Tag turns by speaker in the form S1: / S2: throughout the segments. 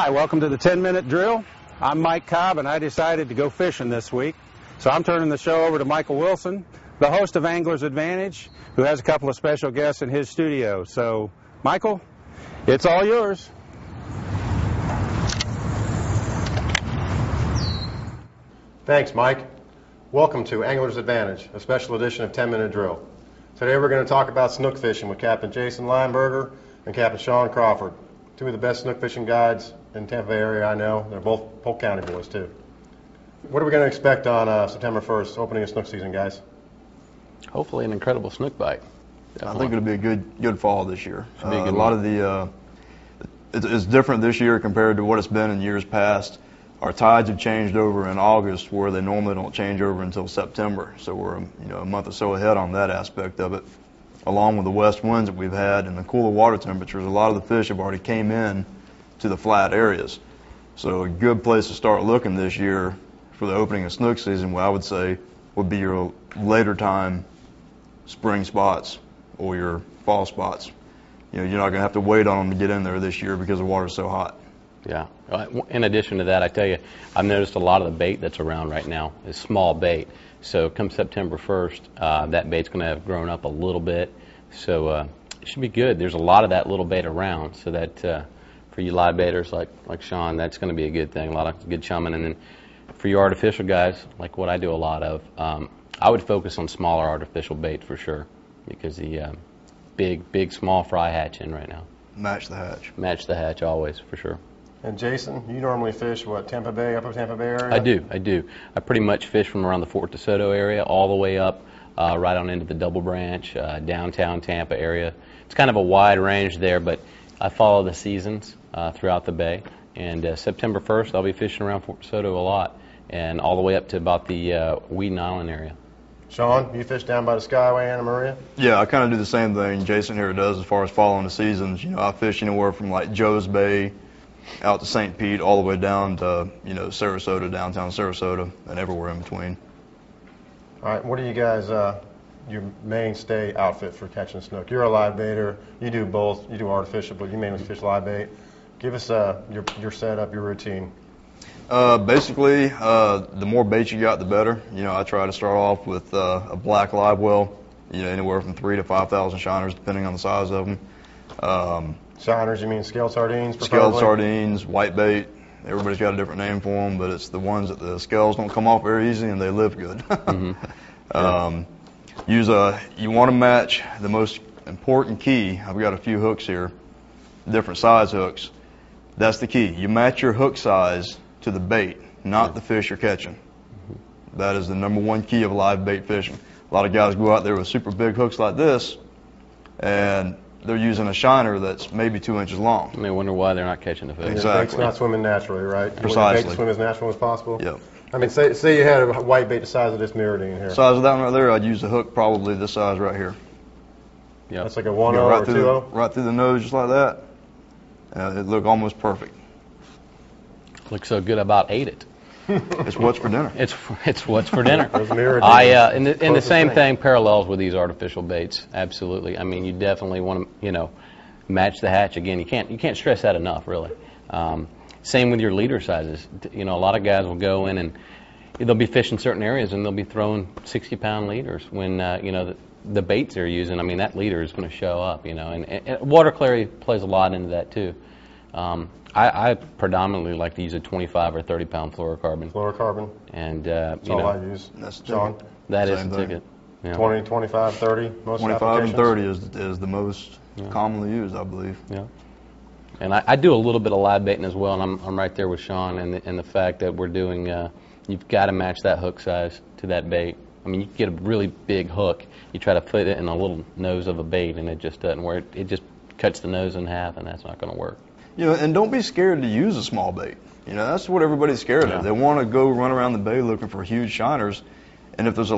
S1: Hi, welcome to the 10-minute drill. I'm Mike Cobb, and I decided to go fishing this week. So I'm turning the show over to Michael Wilson, the host of Angler's Advantage, who has a couple of special guests in his studio. So, Michael, it's all yours.
S2: Thanks, Mike. Welcome to Angler's Advantage, a special edition of 10-minute drill. Today we're going to talk about snook fishing with Captain Jason Lineberger and Captain Shawn Crawford, two of the best snook fishing guides in the Tampa Bay area I know. They're both Polk County boys, too. What are we going to expect on September 1st, opening of snook season, guys?
S3: Hopefully an incredible snook bite. Definitely.
S4: I think it'll be a good fall this year. A lot of the it's different this year compared to what it's been in years past. Our tides have changed over in August, where they normally don't change over until September. So we're a month or so ahead on that aspect of it. Along with the west winds that we've had and the cooler water temperatures, a lot of the fish have already came in to the flat areas. So a good place to start looking this year for the opening of snook season, what I would say would be your later time spring spots or your fall spots. You're not going to have to wait on them to get in there this year because the water's so hot.
S3: Yeah. In addition to that, I tell you, I've noticed a lot of the bait that's around right now is small bait. So come September 1st, that bait's going to have grown up a little bit. So it should be good. There's a lot of that little bait around, so that for you live baiters like Shawn, that's going to be a good thing. A lot of good chumming. And then for you artificial guys, like what I do a lot of, I would focus on smaller artificial bait for sure, because the big, small fry hatch in right now.
S4: Match the hatch.
S3: Match the hatch always, for sure.
S2: And Jason, you normally fish, what, Tampa Bay, upper Tampa Bay area?
S3: I do. I pretty much fish from around the Fort DeSoto area all the way up right on into the Double Branch, downtown Tampa area. It's kind of a wide range there, but I follow the seasons throughout the bay. And September 1st, I'll be fishing around Fort DeSoto a lot, and all the way up to about the Wheaton Island area.
S2: Shawn, you fish down by the Skyway, Anna Maria?
S4: Yeah, I kind of do the same thing Jason here does as far as following the seasons. I fish anywhere from like Joe's Bay out to St. Pete, all the way down to, Sarasota, downtown Sarasota, and everywhere in between.
S2: All right, what are you guys, your mainstay outfit for catching snook? You're a live baiter. You do both. You do artificial, but you mainly fish live bait. Give us your setup, your routine.
S4: Basically, the more bait you got, the better. I try to start off with a black live well, anywhere from 3,000 to 5,000 shiners, depending on the size of them.
S2: Shiners, you mean scaled sardines?
S4: Scaled sardines, white bait. Everybody's got a different name for them, but it's the ones that the scales don't come off very easy and they live good.
S3: Mm-hmm.
S4: You want to match the most important key. I've got a few hooks here, different size hooks. That's the key. You match your hook size to the bait, not the fish you're catching. Mm-hmm. That is the number one key of live bait fishing. A lot of guys go out there with super big hooks like this, and they're using a shiner that's maybe 2 inches long.
S3: And they wonder why they're not catching the fish.
S2: Exactly. It's not swimming naturally, right?
S4: Precisely.
S2: You want to swim as natural as possible?
S4: Yep.
S2: I mean, say you had a white bait the size of this mirrodine here.
S4: Size of that one right there, I'd use a hook probably this size right here.
S3: Yep.
S2: That's like a 1-0 or 2-0?
S4: Right through the nose, just like that. It looked almost perfect.
S3: Looks so good, I about ate it.
S4: It's what's for dinner.
S3: It's what's for dinner.
S2: Those mirrodines.
S3: And the same thing parallels with these artificial baits. Absolutely. I mean, you definitely want to, match the hatch. Again, you can't stress that enough, really. Same with your leader sizes. A lot of guys will go in and they'll be fishing certain areas and they'll be throwing 60-pound leaders when the baits they're using. I mean, that leader is going to show up. And water clarity plays a lot into that too. I predominantly like to use a 25 or 30-pound fluorocarbon.
S2: Fluorocarbon.
S3: And
S2: that's all I use.
S4: That's
S2: Shawn.
S3: That is the ticket. Yeah.
S2: 20, 25, 30. Most
S4: 25 and 30 is the most commonly used, I believe.
S3: Yeah. And I do a little bit of live baiting as well, and I'm right there with Shawn and the fact that we're doing. You've got to match that hook size to that bait. I mean, you get a really big hook, you try to fit it in a little nose of a bait, and it just doesn't work. It just cuts the nose in half, and that's not going to work.
S4: And don't be scared to use a small bait. That's what everybody's scared of. They want to go run around the bay looking for huge shiners, and if there's an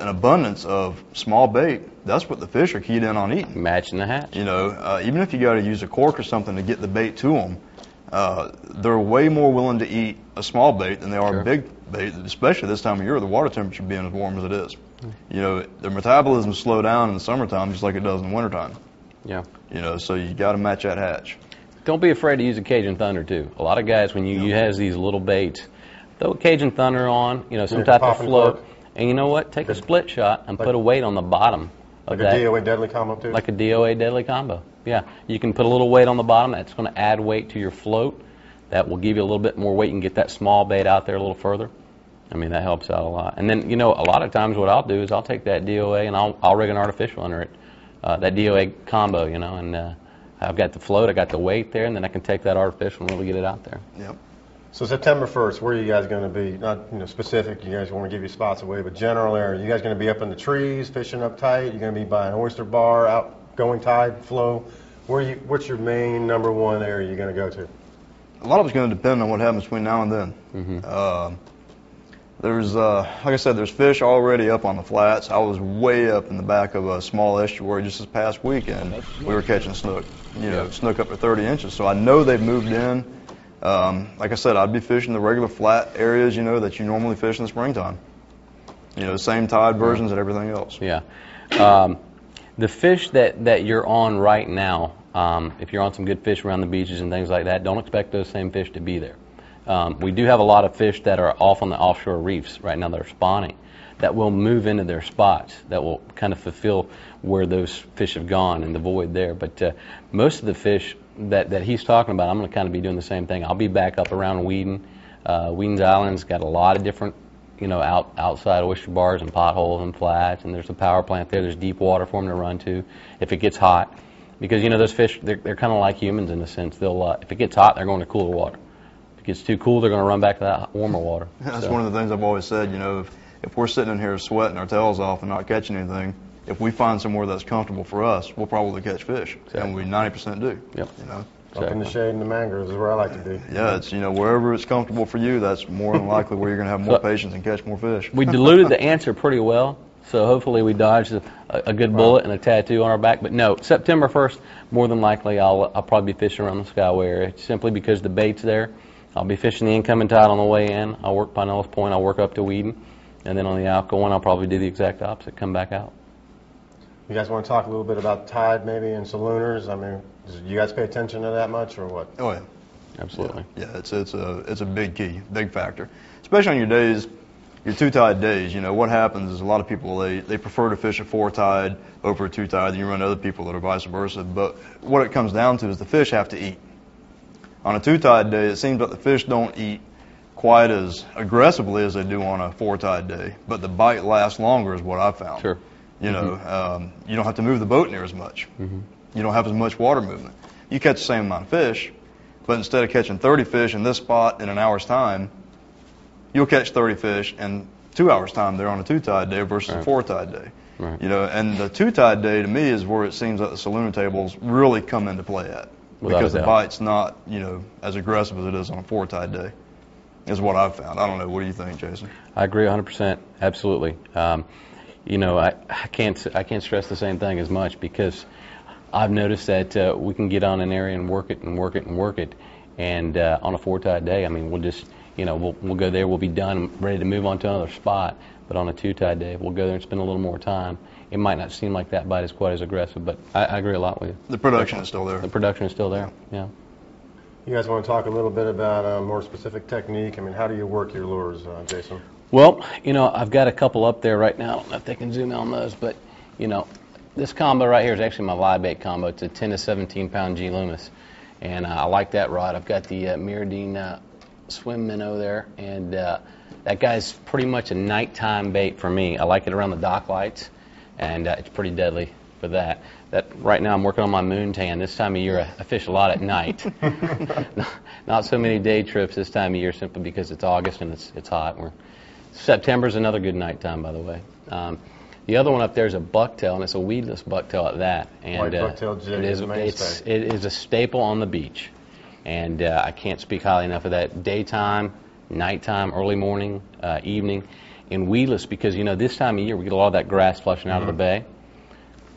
S4: abundance of small bait, that's what the fish are keyed in on eating.
S3: Matching the hatch.
S4: Even if you got to use a cork or something to get the bait to them, they're way more willing to eat a small bait than they are big bait, especially this time of year, the water temperature being as warm as it is. Their metabolism slow down in the summertime just like it does in the wintertime.
S3: Yeah.
S4: So you got to match that hatch.
S3: Don't be afraid to use a Cajun Thunder too. A lot of guys, when you have these little baits, throw a Cajun Thunder on, some type of float, and you know what? Take a split shot and put a weight on the bottom of that.
S2: Like a DOA deadly combo too?
S3: Like a DOA deadly combo. Yeah, you can put a little weight on the bottom. That's going to add weight to your float. That will give you a little bit more weight. You can get that small bait out there a little further. I mean, that helps out a lot. And then, a lot of times what I'll do is I'll take that DOA and I'll rig an artificial under it, that DOA combo, and I've got the float, I got the weight there, and then I can take that artificial and really get it out there.
S2: Yep. So September 1st, where are you guys going to be? Not specific, you guys want to give you spots away, but general area. You guys going to be up in the trees, fishing up tight? You're going to be by an oyster bar, out going tide flow? What's your main number one area you're going to go to?
S4: A lot of it's going to depend on what happens between now and then.
S3: Mm-hmm.
S4: There's, like I said, there's fish already up on the flats. I was way up in the back of a small estuary just this past weekend. We were catching snook, snook up to 30 inches. So I know they've moved in. Like I said, I'd be fishing the regular flat areas, that you normally fish in the springtime. Same tide versions and everything else.
S3: Yeah. The fish that you're on right now, if you're on some good fish around the beaches and things like that, don't expect those same fish to be there. We do have a lot of fish that are off on the offshore reefs right now that are spawning that will move into their spots, that will kind of fulfill where those fish have gone in the void there. But most of the fish that he's talking about, I'm going to kind of be doing the same thing. I'll be back up around Whedon. Whedon's Island's got a lot of different, outside oyster bars and potholes and flats, and there's a power plant there. There's deep water for them to run to if it gets hot. Because, those fish, they're kind of like humans in a sense. They'll if it gets hot, they're going to cooler water. If it gets too cool, they're going to run back to that warmer water.
S4: That's one of the things I've always said, if we're sitting in here sweating our tails off and not catching anything, if we find somewhere that's comfortable for us, we'll probably catch fish. Exactly. And we 90% do.
S3: Yep.
S2: Up in the shade and the mangroves is where I like to be.
S4: Yeah, it's, wherever it's comfortable for you, that's more than likely where you're going to have more patience and catch more fish.
S3: We diluted the answer pretty well, so hopefully we dodged a good bullet and a tattoo on our back. But no, September 1st, more than likely I'll probably be fishing around the Skyway area, simply because the bait's there. I'll be fishing the incoming tide on the way in. I'll work Pinellas Point, I'll work up to Whedon, and then on the outgoing I'll probably do the exact opposite, come back out.
S2: You guys want to talk a little bit about tide maybe and salooners? I mean, do you guys pay attention to that much or what?
S4: Oh, yeah.
S3: Absolutely.
S4: Yeah, it's a big key, big factor. Especially on your days, your two-tide days. What happens is a lot of people, they prefer to fish a four-tide over a two-tide, and you run other people that are vice versa. But what it comes down to is the fish have to eat. On a two-tide day, it seems like the fish don't eat quite as aggressively as they do on a four-tide day, but the bite lasts longer is what I've found.
S3: Sure.
S4: You don't have to move the boat near as much.
S3: Mm-hmm.
S4: You don't have as much water movement. You catch the same amount of fish, but instead of catching 30 fish in this spot in an hour's time, you'll catch 30 fish in 2 hours' time there on a two-tide day versus a four-tide day.
S3: Right.
S4: And the two-tide day to me is where it seems like the saloon tables really come into play at.
S3: Without
S4: Because
S3: a
S4: the
S3: doubt.
S4: bite's not, as aggressive as it is on a four-tide day, is what I've found. I don't know. What do you think, Jason?
S3: I agree 100%. Absolutely. I can't stress the same thing as much, because I've noticed that we can get on an area and work it and work it and work it, and on a four-tide day, I mean, we'll just, we'll go there, we'll be done, ready to move on to another spot. But on a two-tide day, we'll go there and spend a little more time. It might not seem like that bite is quite as aggressive, but I agree a lot with you.
S4: The production is still there.
S3: The production is still there. Yeah.
S2: You guys want to talk a little bit about more specific technique? I mean, how do you work your lures, Jason?
S3: Well, I've got a couple up there right now. I don't know if they can zoom in on those, but, this combo right here is actually my live bait combo. It's a 10 to 17 pound G Loomis, and I like that rod. I've got the Miradine swim minnow there, and that guy's pretty much a nighttime bait for me. I like it around the dock lights, and it's pretty deadly for that. Right now I'm working on my moon tan. This time of year I fish a lot at night. Not so many day trips this time of year, simply because it's August and it's hot. September's another good nighttime, by the way. The other one up there is a bucktail, and it's a weedless bucktail at that. And
S2: White bucktail jig is a mainstay.
S3: It is a staple on the beach, and I can't speak highly enough of that. Daytime, nighttime, early morning, evening, and weedless, because this time of year we get a lot of that grass flushing out of the bay.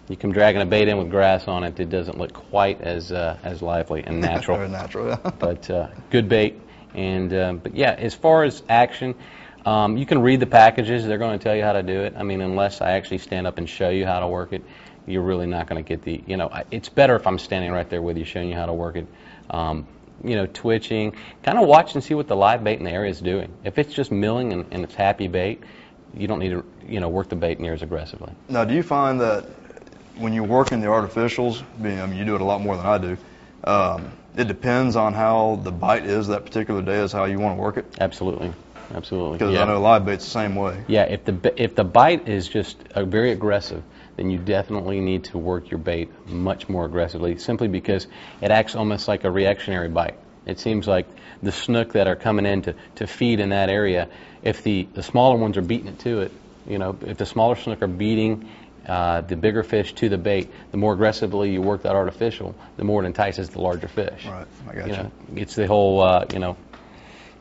S3: You come dragging a bait in with grass on it, it doesn't look quite as lively and natural.
S4: Very natural, yeah.
S3: But good bait, and but yeah, as far as action. You can read the packages. They're going to tell you how to do it. I mean, unless I actually stand up and show you how to work it, you're really not going to get the, it's better if I'm standing right there with you, showing you how to work it. Twitching, kind of watch and see what the live bait in the area is doing. If it's just milling and it's happy bait, you don't need to, work the bait near as aggressively.
S4: Now, do you find that when you're working the artificials, you do it a lot more than I do, it depends on how the bite is that particular day as how you want to work it?
S3: Absolutely.
S4: Because I know live bait's the same way.
S3: Yeah, if the bite is just very aggressive, then you definitely need to work your bait much more aggressively, simply because it acts almost like a reactionary bite. It seems like the snook that are coming in to feed in that area, if the smaller ones are beating it to it, if the smaller snook are beating the bigger fish to the bait, the more aggressively you work that artificial, the more it entices the larger fish.
S4: Right, I got you.
S3: It's the whole,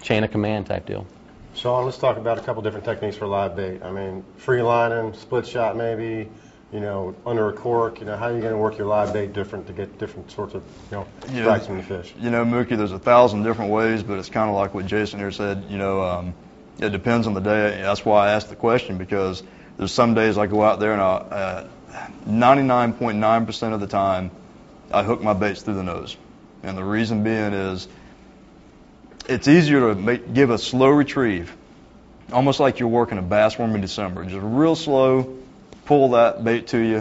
S3: chain of command type deal.
S2: Shawn, let's talk about a couple different techniques for live bait. I mean, free lining, split shot maybe, under a cork. How are you going to work your live bait different to get different sorts of, strikes from the fish?
S4: Mookie, there's 1,000 different ways, but it's kind of like what Jason here said. It depends on the day. That's why I asked the question, because there's some days I go out there and 99.9% of the time I hook my baits through the nose. And the reason being is it's easier to give a slow retrieve, almost like you're working a bass worm in December. Just real slow, pull that bait to you,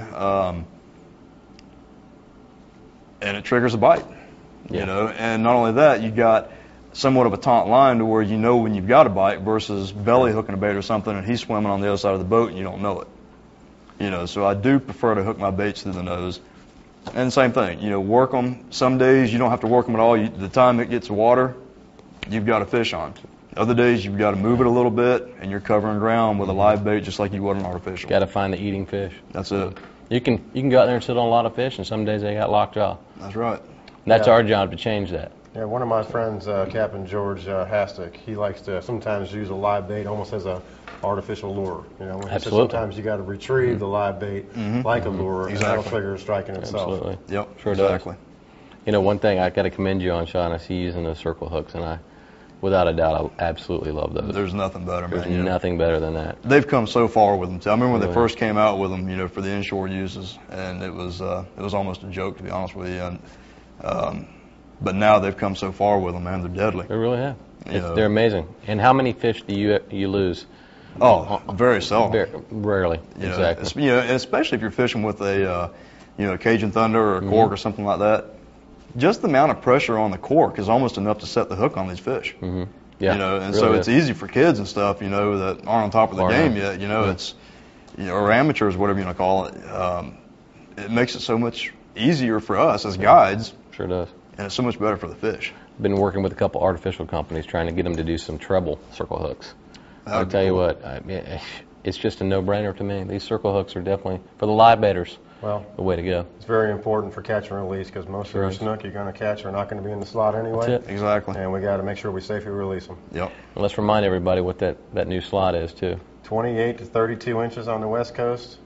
S4: and it triggers a bite. And not only that, you got somewhat of a taut line to where when you've got a bite versus belly hooking a bait or something and he's swimming on the other side of the boat and you don't know it. So I do prefer to hook my baits through the nose. And same thing, work them. Some days you don't have to work them at all. The time it gets water, you've got a fish on. Other days you've got to move it a little bit and you're covering ground with a live bait just like you would an artificial.
S3: Got to find the eating fish.
S4: That's it.
S3: You can go out there and sit on a lot of fish, and some days they got lockjaw.
S4: That's right.
S3: That's our job to change that.
S2: Yeah, one of my friends, Captain George Hastick, he likes to sometimes use a live bait almost as a artificial lure.
S3: Absolutely.
S2: Sometimes you got to retrieve the live bait like a lure, and that'll trigger a strike in itself.
S3: Absolutely.
S4: Yep.
S3: Sure
S4: exactly.
S3: Does. One thing I got to commend you on, Shawn. I see you using those circle hooks, and without a doubt, I absolutely love those.
S4: There's nothing better, man.
S3: There's nothing better than that.
S4: They've come so far with them too. I remember when they first came out with them, for the inshore uses, and it was almost a joke, to be honest with you. And but now they've come so far with them, man. They're deadly.
S3: They really have. They're amazing. And how many fish do you lose?
S4: Oh, very seldom.
S3: Rarely. Exactly.
S4: And especially if you're fishing with a Cajun Thunder or a cork or something like that. Just the amount of pressure on the cork is almost enough to set the hook on these fish.
S3: Yeah,
S4: and
S3: really
S4: so it's easy for kids and stuff, that aren't on top of the game yet. It's, or amateurs, whatever you want to call it. It makes it so much easier for us as guides.
S3: Sure does.
S4: And it's so much better for the fish.
S3: I've been working with a couple artificial companies trying to get them to do some treble circle hooks. I'll tell you what, it's just a no-brainer to me. These circle hooks are definitely, for the live baiters, the way to go.
S2: It's very important for catch and release, because most of your snook you're going to catch are not going to be in the slot anyway.
S3: That's it.
S4: Exactly.
S2: And we got to make sure we safely release them.
S4: Yep.
S3: And let's remind everybody what that new slot is, too.
S2: 28 to 32 inches on the West Coast.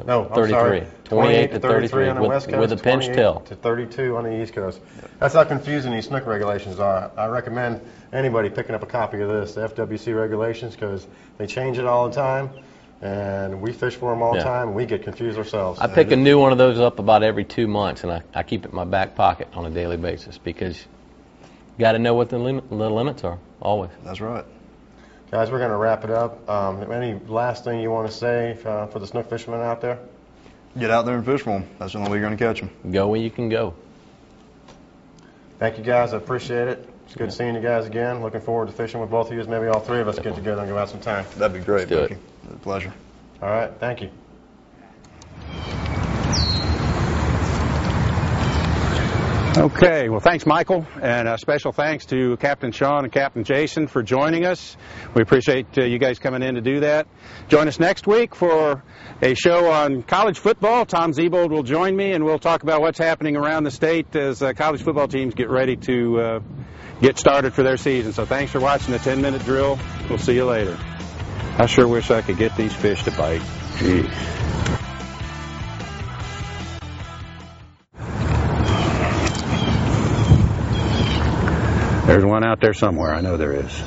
S3: No, 33.
S2: 28 to 33 on the West Coast.
S3: With a pinch tail.
S2: To 32 on the East Coast. That's how confusing these snook regulations are. I recommend anybody picking up a copy of this, the FWC regulations, because they change it all the time, and we fish for them all the time, and we get confused ourselves.
S3: I pick a new one of those up about every 2 months, and I keep it in my back pocket on a daily basis, because you got to know what the limits are, always.
S4: That's right.
S2: Guys, we're going to wrap it up. Any last thing you want to say for the snook fishermen out there?
S4: Get out there and fish for them. That's the only way you're going to catch them.
S3: Go where you can go.
S2: Thank you, guys. I appreciate it. It's good seeing you guys again. Looking forward to fishing with both of you. Maybe all three of us get together and go out some time.
S4: That'd be great,
S3: Let's do
S4: it. It's a pleasure.
S2: All right. Thank you.
S1: Okay, well, thanks, Michael, and a special thanks to Captain Shawn and Captain Jason for joining us. We appreciate you guys coming in to do that. Join us next week for a show on college football. Tom Zebold will join me, and we'll talk about what's happening around the state as college football teams get ready to get started for their season. So thanks for watching the 10-minute drill. We'll see you later. I sure wish I could get these fish to bite. Jeez. There's one out there somewhere. I know there is.